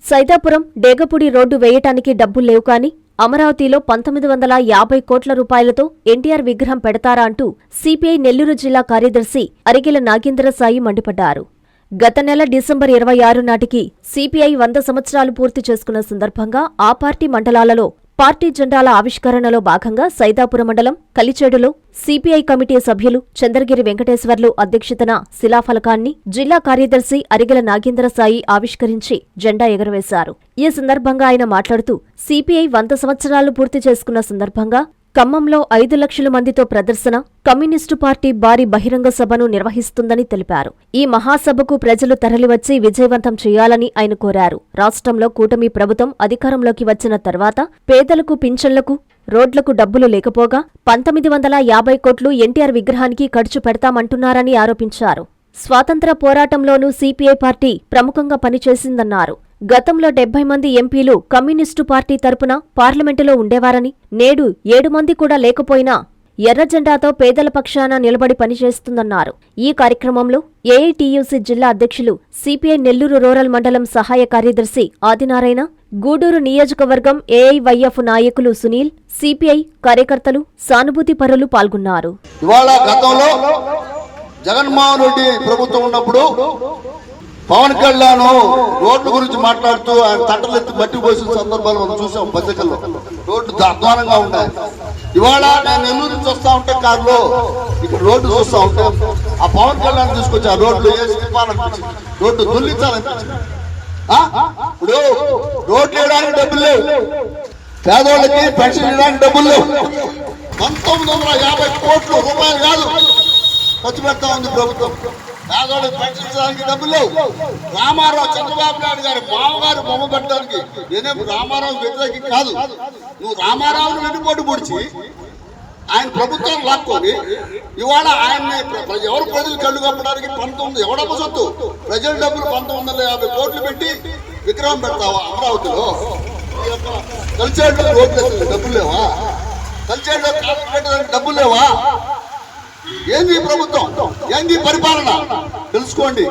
Saidapuram Degapudi road వేయటానికి డబ్బులు లేవు కానీ అమరావతిలో 1950 కోట్ల రూపాయలతో ఎన్టీఆర్ విగ్రహం పెడతారా అంటూ సిపిఐ నెల్లూరు జిల్లా కార్యదర్శి అరిగెల నాగేంద్ర సాయి మండిపడ్డారు. గత నెల డిసెంబర్ 26 నాటికి సిపిఐ 100 సంవత్సరాలు పూర్తి చేసుకున్న సందర్భంగా ఆ పార్టీ మండలాలలో పార్టీ జెండాల ఆవిష్కరణలో భాగంగా సైదాపురం మండలం కలిచేడులో సిపిఐ కమిటీ సభ్యులు చంద్రగిరి వెంకటేశ్వర్లు అధ్యక్షతన శిలాఫలకాన్ని జిల్లా కార్యదర్శి అరిగెల నాగేంద్ర సాయి ఆవిష్కరించి జెండా ఎగురవేశారు. ఈ సందర్భంగా ఆయన మాట్లాడుతూ సిపిఐ 100 సంవత్సరాలు పూర్తి చేసుకున్న సందర్భంగా ఖమ్మంలో 5 లక్షల మందితో ప్రదర్శన, కమ్యూనిస్టు పార్టీ భారీ బహిరంగ సభను నిర్వహిస్తుందని తెలిపారు. ఈ మహాసభకు ప్రజలు తరలివచ్చి విజయవంతం చేయాలని ఆయన కోరారు. రాష్ట్రంలో కూటమి ప్రభుత్వం అధికారంలోకి వచ్చిన తర్వాత పేదలకు పింఛన్లకు, రోడ్లకు డబ్బులు లేకపోగా 1950 కోట్లు ఎన్టీఆర్ విగ్రహానికి ఖర్చు పెడతామంటున్నారని ఆరోపించారు. స్వాతంత్ర పోరాటంలోనూ సిపిఐ పార్టీ ప్రముఖంగా పనిచేసిందన్నారు. గతంలో 70 మంది ఎంపీలు కమ్యూనిస్టు పార్టీ తరపున పార్లమెంటులో ఉండేవారని, నేడు 7 మంది కూడా లేకపోయినా ఎర్ర జెండాతో పేదల పక్షాన నిలబడి పనిచేస్తుందన్నారు. ఈ కార్యక్రమంలో ఏఐటీయూసీ జిల్లా అధ్యక్షులు, సిపిఐ నెల్లూరు రూరల్ మండలం సహాయ కార్యదర్శి ఆదినారాయణ, గూడూరు నియోజకవర్గం ఏఐవైఎఫ్ నాయకులు సునీల్, సిపిఐ కార్యకర్తలు, సానుభూతి పరులు పాల్గొన్నారు. జగన్మోహన్ రెడ్డి ప్రభుత్వం ఉన్నప్పుడు పవన్ కళ్యాణ్ రోడ్ల గురించి మాట్లాడుతూ ఆయన తట్టలెత్తి మట్టి పోసిన సందర్భాలు మనం చూసాం. పత్రికల్లో రోడ్లు అధ్వానంగా ఉన్నాయి. ఇవాళ నేను నెల్లూరు నుంచి వస్తా ఉంటే కారులో ఇక్కడ రోడ్డు చూస్తా ఉంటే ఆ పవన్ కళ్యాణ్ తీసుకొచ్చి ఆ రోడ్లు వేసి తిప్పాలనిపించింది, రోడ్డు దుల్లించాలనిపించింది. ఇప్పుడు రోడ్లు వేయడానికి డబ్బులు లేవు, పేదోళ్ళకి పెన్షన్ ఇవ్వడానికి డబ్బులు లేవు. 1950 కోట్ల రూపాయలు కాదు ఖర్చు పెడతా ఉంది ప్రభుత్వం. పేదోళ్ళకి పెన్షన్ ఇచ్చడానికి డబ్బులు లేవు. రామారావు, చంద్రబాబు నాయుడు గారి మామగారు బొమ్మ పెట్టడానికి నేనేం రామారావు వ్యతిరేకి కాదు. నువ్వు రామారావుని వెన్నుపోటు పొడిచి ఆయన ప్రభుత్వాన్ని లాక్కొని ఇవాళ ఆయన్ని ఎవరు ప్రజలు కళ్ళు కప్పడానికి 19 ఎవడమ్మ సొత్తు ప్రజల డబ్బులు 1950 కోట్లు పెట్టి విగ్రహం పెడతావా అమరావతిలో? కలిసేట్లో రోడ్లు డబ్బులు లేవా? కలిసేట్లో పెట్టడానికి డబ్బులు లేవా? ఏంది ప్రభుత్వం, ఏంది పరిపాలన తెలుసుకోండి.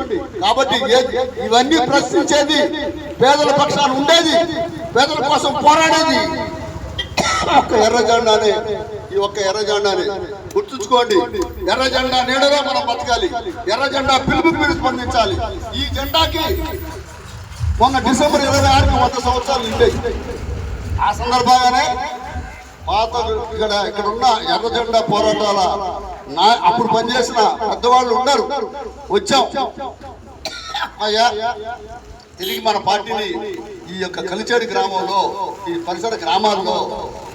కాబట్టి ఇవన్నీ ప్రశ్నించేది, పేదల పక్షాన ఉండేది, పేదల కోసం పోరాడేది ఒక్క ఎర్ర జెండానే. ఈ ఒక్క ఎర్ర జెండానే గుర్తుంచుకోండి. ఎర్ర జెండా నీడలో మనం బతకాలి. ఎర్ర జెండా పిలుపుకి మీరు స్పందించాలి. ఈ జెండాకి మొన్న డిసెంబర్ 26కి 100 సంవత్సరాలు ఉండేవి. ఆ సందర్భంగానే పాత ఇక్కడ ఉన్న ఎర్ర జెండా పోరాటాల అప్పుడు పనిచేసిన పెద్దవాళ్ళు ఉన్నారు. వచ్చాం అయ్యా, తిరిగి మన పార్టీని ఈ యొక్క కలిచేడి గ్రామంలో, ఈ పరిసర గ్రామాల్లో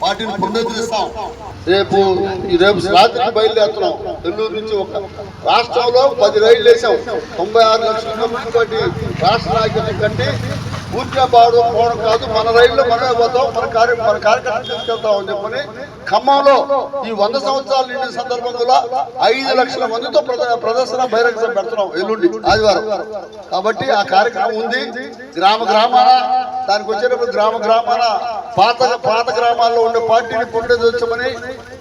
పార్టీని పునరుద్ధరిస్తాం. రేపు రాత్రికి బయలుదేరుతున్నాం. నెల్లూరు నుంచి ఒక రాష్ట్రంలో 10 రైళ్లు వేసాం. 96 లక్షల మందితోటి రాష్ట్ర నాయకులు కంటే పూర్తిగా పోవడం కాదు, మన రైల్లో మనమే పోతాం, మన కార్యక్రమం తీసుకెళ్తాం అని చెప్పని ఖమ్మంలో ఈ 100 సంవత్సరాలు నిండిన సందర్భంలో 5 లక్షల మందితో ప్రదర్శన బహిరంగ సభ పెడుతున్నాం ఎల్లుండి ఆదివారం. కాబట్టి ఆ కార్యక్రమం ఉంది. గ్రామాన దానికి వచ్చేటప్పుడు గ్రామాన పాత గ్రామాల్లో ఉండే పార్టీని పునరుద్ధరించమని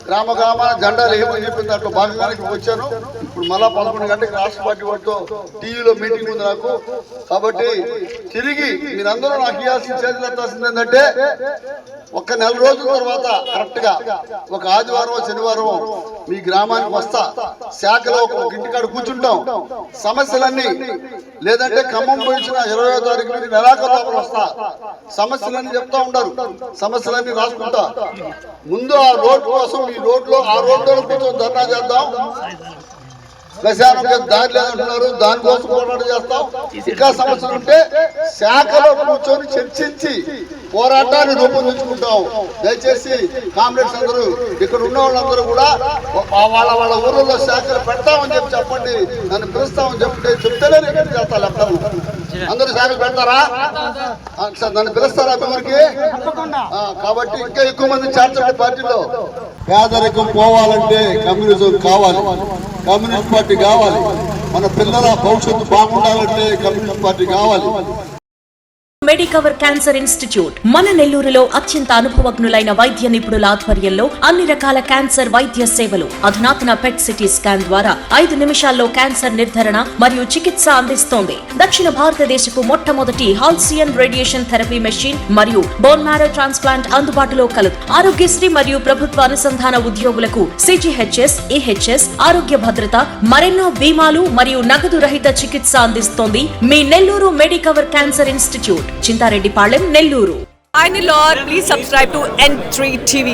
గ్రామాన జెండాలు ఏమని చెప్పిన దాంట్లో భాగంగానే వచ్చాను. ఇప్పుడు మళ్ళా 11 గంటలకు రాష్ట్ర పార్టీ వాటితో టీవీలో మీటింగ్ ఉంది నాకు. కాబట్టి తిరిగి మీరందరూ నాకు ఇవ్వాల్సిన చేతులు ఎత్తాల్సింది ఏంటంటే, ఒక్క నెల రోజుల తర్వాత కరెక్ట్ గా ఒక ఆదివారం శనివారం మీ గ్రామానికి వస్తా, శాఖలో ఒక ఇంటికాడ కూర్చుంటాం. సమస్యలన్నీ లేదంటే ఖమ్మం పోయించిన 20వ తారీఖు నెలాఖరు వస్తా, సమస్యలన్నీ చెప్తా ఉంటారు. సమస్యలన్నీ రాసుకుంటా. ముందు ఆ రోడ్డు కోసం ఈ రోడ్లో ఆ రోడ్లో కూర్చొని ధర్నా చేద్దాం. శ్మశానం దారి లేదంటున్నారు, దానికోసం పోరాటం చేస్తాం. ఇంకా సమస్యలు ఉంటే శాఖలో కూర్చొని చర్చించి పోరాటాన్ని రూపొందించుకుంటాం. దయచేసి కామ్రేడ్స్ అందరూ, ఇక్కడ ఉన్న వాళ్ళందరూ కూడా వాళ్ళ ఊళ్ళో శాఖలు పెడతామని చెప్పండి, నన్ను పిలుస్తామని చెప్తేనే నేను చేస్తాను. అందరూ శాఖలు పెడతారా? నన్ను పిలుస్తారా మీ ఊరికి? కాబట్టి ఇంకా ఎక్కువ మంది చేర్చండి పార్టీలో. పేదరికం పోవాలంటే కమ్యూనిజం కావాలి, కమ్యూనిస్ట్ పార్టీ కావాలి. మన పిల్లల భవిష్యత్తు బాగుండాలంటే కమ్యూనిస్ట్ పార్టీ కావాలి. మెడికవర్ క్యాన్సర్ ఇన్స్టిట్యూట్ మన నెల్లూరులో అత్యంత అనుభవజ్ఞులైన వైద్య నిపుణుల ఆధ్వర్యంలో అన్ని రకాల క్యాన్సర్ వైద్య సేవలు, అధునాతన పెట్ సిటీ స్కాన్ ద్వారా 5 నిమిషాల్లో క్యాన్సర్ నిర్ధారణ మరియు చికిత్స అందిస్తోంది. దక్షిణ భారతదేశపు మొట్టమొదటి హాల్సియన్ రేడియేషన్ థెరపీ మెషిన్ మరియు బోన్ మ్యారో ట్రాన్స్ప్లాంట్ అందుబాటులో కలదు. ఆరోగ్యశ్రీ మరియు ప్రభుత్వ అనుసంధాన ఉద్యోగులకు CGHS, EHS, ఆరోగ్య భద్రత, మరెన్నో బీమాలు మరియు నగదు రహిత చికిత్స అందిస్తోంది మీ Nellore Medicover cancer institute, Chintareddypalem, Nellore. Hi Nilor, please subscribe to N3 TV.